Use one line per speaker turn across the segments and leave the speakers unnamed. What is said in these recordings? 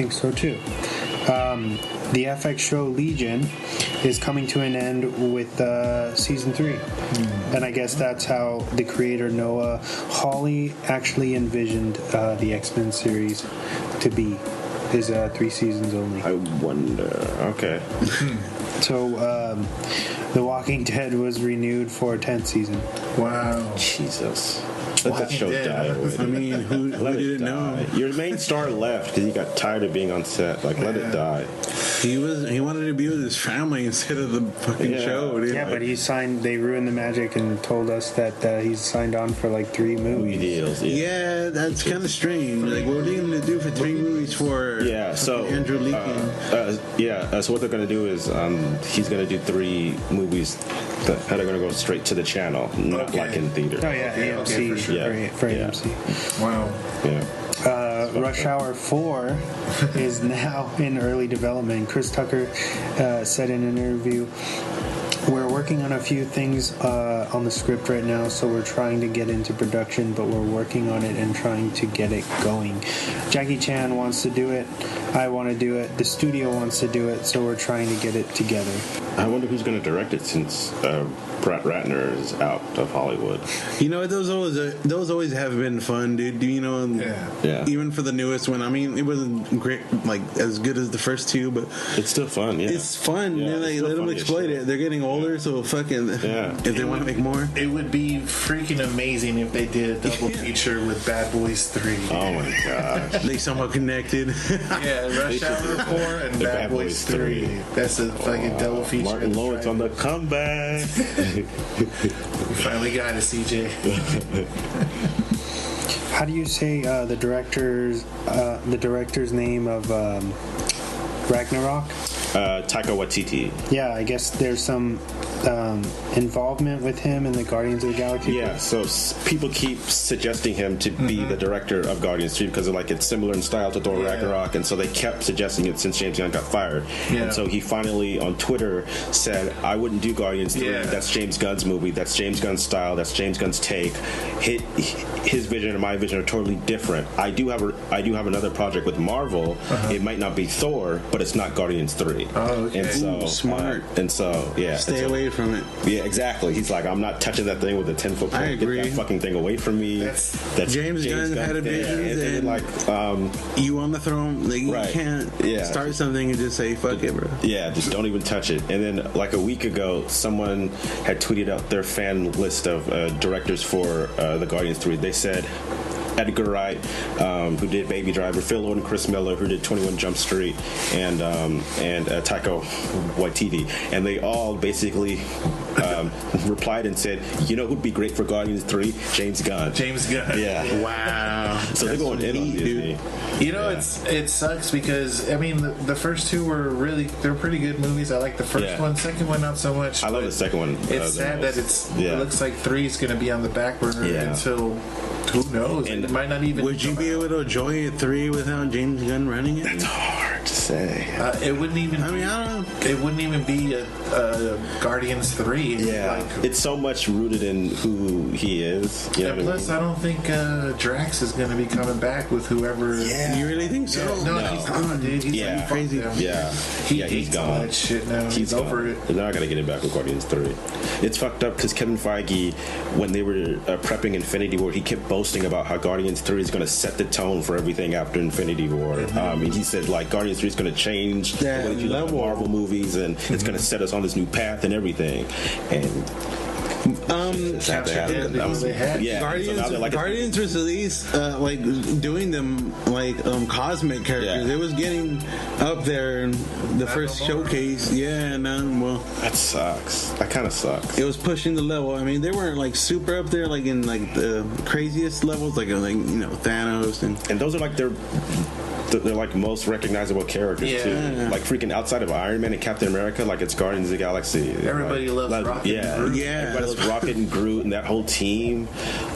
think so too. The FX show Legion is coming to an end with season 3. And I guess that's how the creator Noah Hawley actually envisioned the X-Men series to be. Is 3 seasons only.
I wonder. Okay.
So, The Walking Dead was renewed for a 10th season.
Wow.
Jesus. Let that show die.
I mean, who didn't know?
Your main star left because he got tired of being on set. Like, let it die.
He wanted to be with his family instead of the fucking show, dude.
Yeah, but they ruined the magic and told us that he's signed on for like 3 movies.
Deals,
yeah, that's kind of strange. Like, what are you going to do for 3 movies for
so
Andrew Lincoln?
So what they're going to do is he's going to do 3 movies that are going to go straight to the channel, not like in theater.
Oh, yeah, AMC.
For sure.
For AMC.
Wow.
Yeah.
Rush Hour 4 is now in early development. Chris Tucker said in an interview, we're working on a few things on the script right now, so we're trying to get into production, but we're working on it and trying to get it going. Jackie Chan wants to do it. I want to do it. The studio wants to do it, so we're trying to get it together.
I wonder who's going to direct it since Brett Ratner is out of Hollywood.
You know, those always have been fun, dude. You know, even for the newest one. I mean, it wasn't great, like as good as the first 2, but
it's still fun. Yeah,
it's fun.
Yeah,
like, let them exploit it. They're getting older, so fucking if they want to make more.
It would be freaking amazing if they did a double feature with Bad Boys 3.
Oh my god,
they somehow connected.
Rush Hour 4 and Bad Boys 3. That's a fucking double feature.
Martin Lawrence on the comeback.
We finally got it, CJ.
How do you say the director's name of Ragnarok?
Taika Waititi.
Yeah, I guess there's some involvement with him in the Guardians of the Galaxy.
Yeah, so people keep suggesting him to be the director of Guardians 3 because it's similar in style to Thor Ragnarok, and so they kept suggesting it since James Gunn got fired. And so he finally on Twitter said, I wouldn't do Guardians 3. That's James Gunn's movie. That's James Gunn's style. That's James Gunn's take. His vision and my vision are totally different. I do have another project with Marvel. It might not be Thor, but it's not Guardians 3.
Oh, okay.
And so
smart.
Stay
away from it.
Yeah, exactly. He's like, I'm not touching that thing with a 10-foot pole.
I agree.
Get that fucking thing away from me. That's
James Gunn had a vision,
and
you on the throne. Like, you can't start something and just say fuck it, bro.
Yeah, just don't even touch it. And then like a week ago, someone had tweeted out their fan list of directors for the Guardians 3. They said Edgar Wright, who did Baby Driver, Phil Lord and Chris Miller, who did 21 Jump Street, and Taika Waititi, and they all basically replied and said, you know who'd be great for Guardians 3? James Gunn. Yeah.
Wow.
So they're going in on Disney.
You know, it sucks because I mean the first 2 were they're pretty good movies. I like the first one, second one not so much.
I love the second one.
It's sad that it looks like 3 is going to be on the back burner until who knows? And it might not even.
Would you be able to enjoy it 3 without James Gunn running it?
That's hard to say.
It wouldn't even.
I mean, I don't know.
It wouldn't even be a Guardians 3.
Yeah, it's so much rooted in who he is. You know
plus, I don't think Drax is going to be coming back with whoever.
Yeah, you really think so?
No, he's gone, dude. He's
crazy.
Yeah,
he's
gone.
All that shit now. He's over it.
They're not going to get him back with Guardians 3. It's fucked up because Kevin Feige, when they were prepping Infinity War, he kept boasting about how Guardians 3 is going to set the tone for everything after Infinity War. And he said, like, Guardians 3 is going to change the way you look at Marvel movies, and it's going to set us on this new path and everything. And
Guardians was at least like doing them like cosmic characters. It was getting up there in the first showcase.
That sucks. That kind of sucks.
It was pushing the level. I mean, they weren't like super up there, like in like the craziest levels, like Thanos and
those are like they're like most recognizable characters too. Like freaking outside of Iron Man and Captain America, like it's Guardians of the Galaxy.
Everybody loves Rocket and Groot.
Everybody loves Rocket and Groot and that whole team.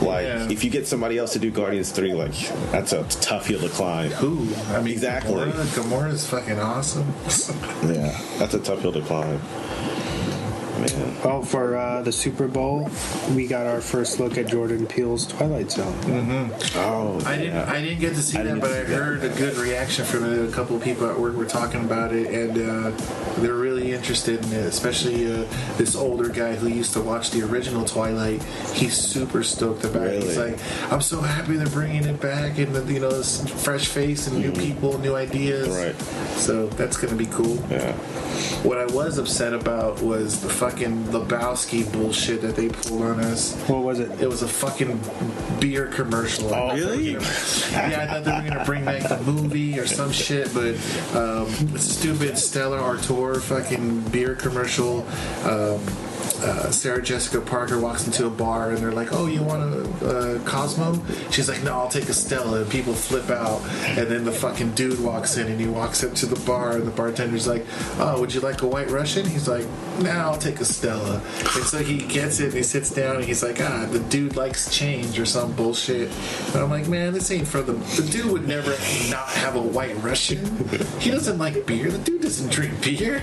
Like if you get somebody else to do Guardians 3, like that's a tough hill to climb.
Who? I mean,
exactly.
Gamora is fucking awesome.
That's a tough hill to climb. man.
Well, for the Super Bowl, we got our first look at Jordan Peele's Twilight Zone.
Mm-hmm.
Oh,
I didn't get to see that, but I heard a good reaction from it. A couple of people at work were talking about it, and they're really interested in it. Especially this older guy who used to watch the original Twilight. He's super stoked about it. He's like, I'm so happy they're bringing it back, and this fresh face and new people, new ideas.
Right.
So that's gonna be cool.
Yeah.
What I was upset about was the fucking Lebowski bullshit that they pulled on us.
What was it?
It was a fucking beer commercial.
Oh, really?
Yeah, I thought they were gonna bring back the movie or some shit, but stupid Stella Artois fucking beer commercial. Sarah Jessica Parker walks into a bar and they're like, "Oh, you want a Cosmo?" She's like, "No, I'll take a Stella." And people flip out, and then the fucking dude walks in and he walks up to the bar and the bartender's like, "Oh, would you like a White Russian?" He's like, "Nah, I'll take a Stella." And so he gets it and he sits down and he's like, "The dude likes change" or some bullshit. And I'm like, man, this ain't for the dude would never not have a White Russian. He doesn't like beer. The dude doesn't drink beer.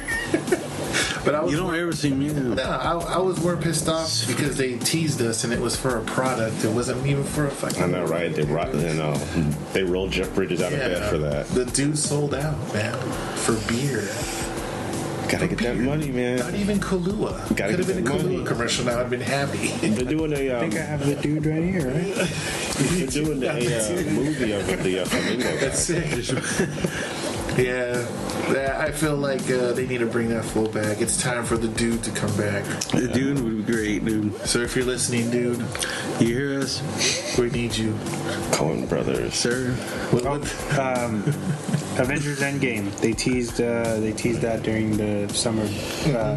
But
you don't ever see me.
No, I was more pissed off because they teased us and it was for a product. It wasn't even for a fucking.
I know, right? They rolled Jeff Bridges out of bed for that.
The dude sold out, man, for beer.
Gotta get that money, man.
Not even Kahlua. Could have been a Kahlua commercial. Now I'd been happy.
They're doing
I think I have the dude right here, right?
They're doing a movie of the flamingo.
That's sick. Yeah, I feel like they need to bring that flow back. It's time for the dude to come back.
The dude would be great, dude.
So if you're listening, dude,
you hear us?
We need you.
Coen Brothers,
sir.
Avengers Endgame. They teased that during the summer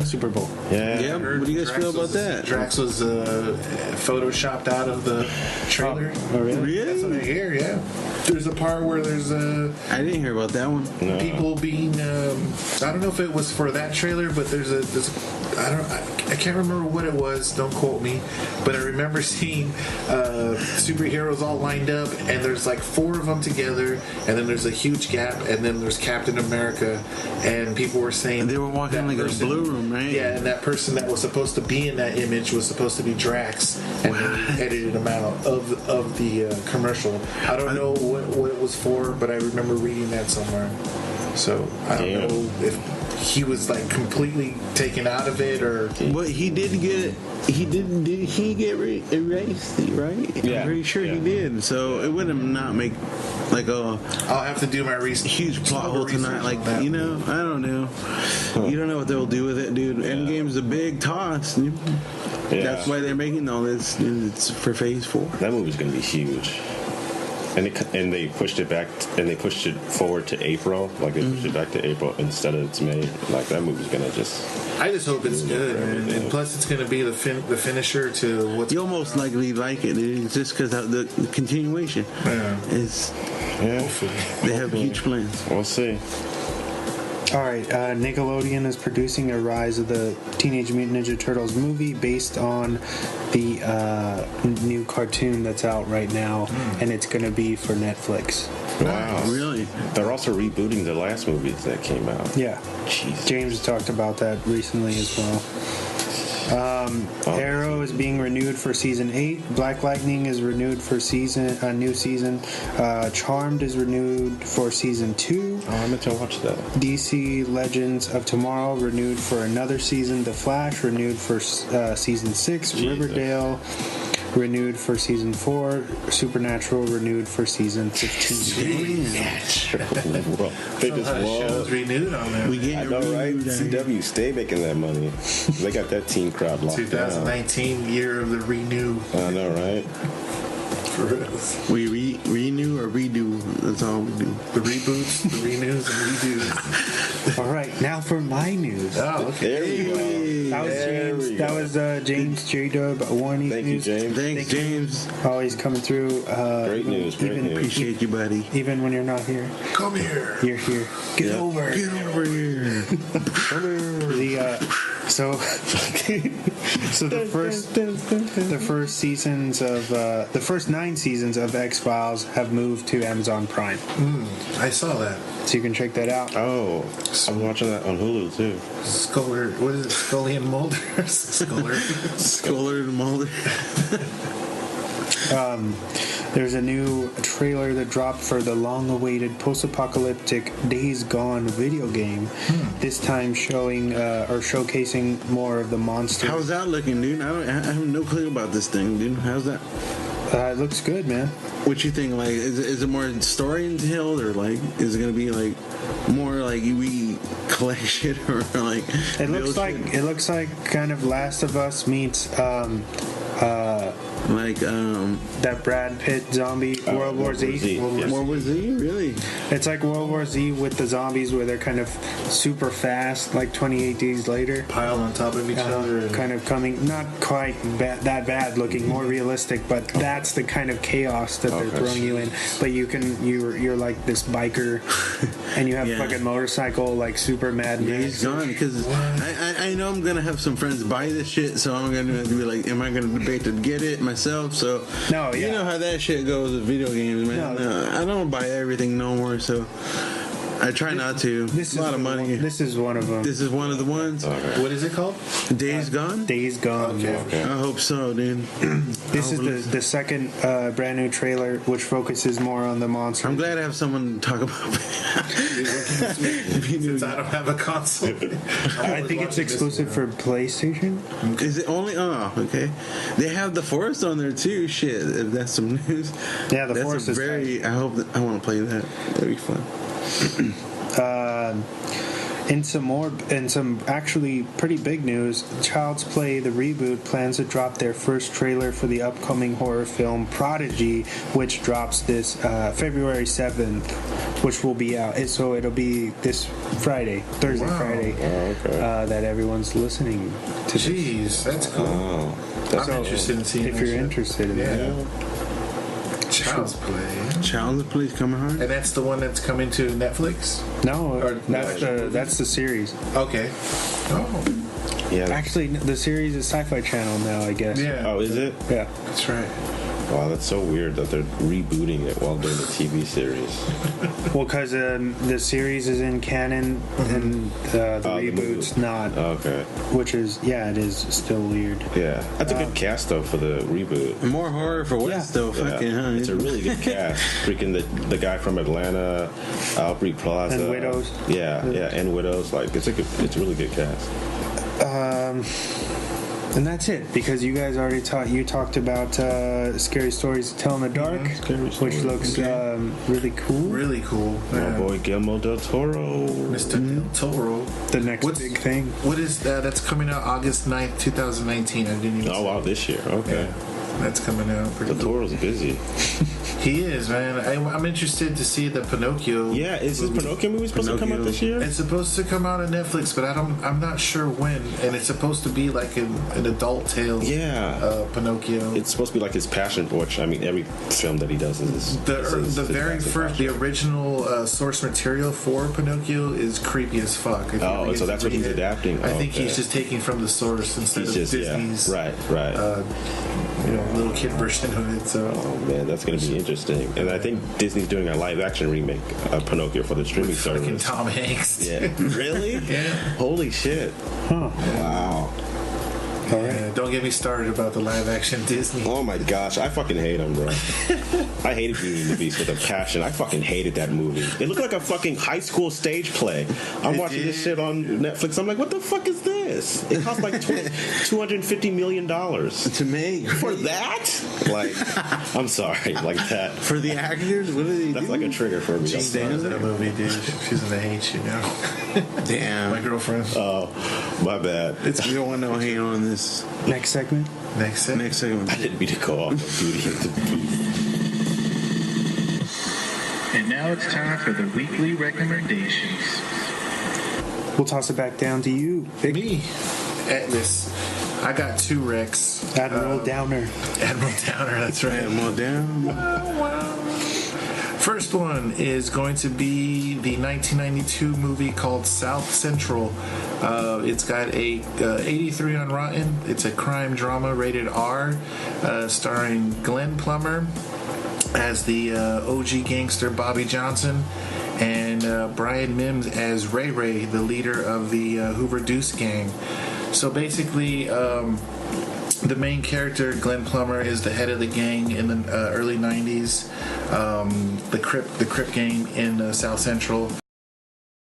Super Bowl.
Yeah. What do you guys feel about that?
Drax was photoshopped out of the trailer.
Oh, really?
That's what I hear. Yeah. There's a part where there's
I didn't hear about that one.
No.
People being I don't know if it was for that trailer, but there's I can't remember what it was, don't quote me, but I remember seeing superheroes all lined up and there's like 4 of them together and then there's a huge gap and then there's Captain America and people were saying
and they were walking like a blue room, right?
Yeah, and that person that was supposed to be in that image was supposed to be Drax and they edited him out of the commercial. I don't know what it was for, but I remember reading that somewhere. So I don't know if he was like completely taken out of it or.
But he did get. Did he get erased? Right?
Yeah.
I'm pretty sure he did. So it wouldn't not make like a.
I'll have to do my research.
Huge plot hole tonight. Like I don't know. You don't know what they'll do with it, dude. Endgame's a big toss. Yeah. That's why they're making all this. It's for Phase 4.
That movie's gonna be huge. And they pushed it back, and they pushed it forward to April. Like they pushed it back to April instead of it's May. Like that movie's gonna
I just hope it's good, and plus it's gonna be the finisher to what's.
You almost likely like it. It's just because of the continuation.
Yeah.
Hopefully. They have huge plans.
We'll see.
All right, Nickelodeon is producing a Rise of the Teenage Mutant Ninja Turtles movie based on the new cartoon that's out right now, and it's going to be for Netflix.
Wow.
Really?
They're also rebooting the last movies that came out.
Yeah.
Jesus.
James talked about that recently as well. Arrow is being renewed for season 8. Black Lightning is renewed for a new season. Charmed is renewed for season 2.
Oh, I meant to watch that.
DC Legends of Tomorrow renewed for another season. The Flash renewed for season 6.
Jesus.
Riverdale renewed for season 4. Supernatural renewed for season 15.
They just
shows renewed on there.
We
I know, right? CW, stay making that money. They got that teen crowd locked
2019
down.
year of the renew.
I know, right?
For real.
We renew or redo. That's all we do.
The reboots, the renews, and redos.
All right, now for my news.
Oh, okay.
There we go.
That was James J-Dub Warney.
Thank you, James.
Thanks, James.
Always coming through.
Great news.
Appreciate you, buddy.
Even when you're not here.
Come here.
You're here. Get over
here.
So the first seasons of the first 9 9 seasons of X-Files have moved to Amazon Prime.
I saw that.
So you can check that out.
Oh, I'm watching that on Hulu too.
Sculler, what is it? Scully and Mulder?
Sculler and Mulder.
There's a new trailer that dropped for the long-awaited post-apocalyptic Days Gone video game. This time showing or showcasing more of the monsters.
How's that looking, dude? I have no clue about this thing, dude. How's that?
It looks good, man.
What you think? Like, is it more story entailed, or like, is it gonna be like more like we collect shit, or like?
It looks like kind of Last of Us meets that Brad Pitt zombie World War Z.
World War Z, really?
It's like World War Z with the zombies, where they're kind of super fast, like 28 days later,
piled on top of each other, and
kind of coming, not quite that bad looking, more realistic, but that's the kind of chaos that they're throwing you in. But you're like this biker, and you have a fucking motorcycle, like super mad.
Yeah, he's gone, because I know I'm gonna have some friends buy this shit, so I'm gonna be like, am I gonna debate to get it myself? So
no,
you know how that shit goes with video games, man. No, I don't buy everything no more, so I try not to.
This
is a lot of money.
This is one of them.
This is one of the ones.
Okay. What is it called?
Days Gone?
Days Gone.
Okay.
I hope so, dude.
This is the second brand new trailer, which focuses more on the monster.
I'm glad I have someone to talk about.
Since I don't have a console.
I think it's exclusive for PlayStation.
Is it only? Oh, okay. They have The Forest on there too. Shit, if that's some news.
Yeah, The Forest is
very. I hope I want to play that. That'd be fun.
In some actually pretty big news, Child's Play, the reboot, plans to drop their first trailer for the upcoming horror film Prodigy, which drops this February 7th, which will be out. So it'll be this Friday, Friday, that everyone's listening to.
Jeez, that's cool. I'm interested in seeing
if you're interested in that.
Child's Play.
Child's Play coming hard.
And that's the one that's coming to Netflix?
No, that's the series.
Okay. Oh.
Yeah.
Actually, the series is Sci-Fi Channel now, I guess.
Yeah.
Oh, is it?
Yeah.
That's right.
Wow, that's so weird that they're rebooting it while doing the TV series.
Well, because the series is in canon and the reboot's not.
Okay.
Which is, it is still weird.
Yeah. That's a good cast, though, for the reboot.
More horror for West, though. Fucking, huh?
It's a really good cast. Freaking the guy from Atlanta, Aubrey Plaza.
And Widows.
Yeah, and Widows. Like, it's a really good cast.
And that's it, because you guys already talked about Scary Stories to Tell in the Dark, which looks really cool.
Really cool.
My boy Guillermo del Toro.
Mr. Del Toro.
The next big thing.
What is that? That's coming out August 9th, 2019. I didn't even
wow, this year. Okay.
Yeah, that's coming out pretty
Del Toro's busy.
He is, man. I'm interested to see the Pinocchio.
Yeah, is this Pinocchio movie supposed to come out this year?
It's supposed to come out on Netflix, but I'm not sure when. And it's supposed to be like an adult tale.
Yeah,
Pinocchio.
It's supposed to be like his passion, which I mean, every film that he does is
the very first, the original source material for Pinocchio is creepy as fuck.
Oh, so that's what he's adapting.
I think he's just taking from the source instead of Disney's.
Right.
Little kid version of it. So.
Oh man, that's gonna be interesting. And I think Disney's doing a live action remake of Pinocchio for the streaming service.
Fucking Tom Hanks.
Yeah. Really?
Yeah.
Holy shit.
Huh.
Wow.
All right.
Don't get me started about the live action Disney.
Oh my gosh, I fucking hate him, bro. I hated Beauty and the Beast with a passion. I fucking hated that movie. It looked like a fucking high school stage play. I'm watching this shit on Netflix. I'm like, what the fuck is this? It cost like $250 million
to make.
For that? Like, I'm sorry, like that.
For the actors? What are they
That's
doing?
like a trigger for me.
She's in that movie, dude. She's gonna hate you now.
Damn.
My girlfriend.
Oh, my bad.
We don't want no hate on this.
Next segment.
Next segment.
I didn't mean to go off of Beauty and the Beast.
And now it's time for the weekly recommendations.
We'll toss it back down to you.
Me. Atlas. I got 2 recs.
Admiral Downer.
Admiral Downer, that's right.
Admiral Downer.
Wow. First one is going to be the 1992 movie called South Central. It's got a 83 on Rotten. It's a crime drama rated R, starring Glenn Plummer, as the OG gangster Bobby Johnson, and Brian Mims as Ray Ray, the leader of the Hoover Deuce gang. So basically, the main character, Glenn Plummer, is the head of the gang in the early 90s, the Crip gang in South Central.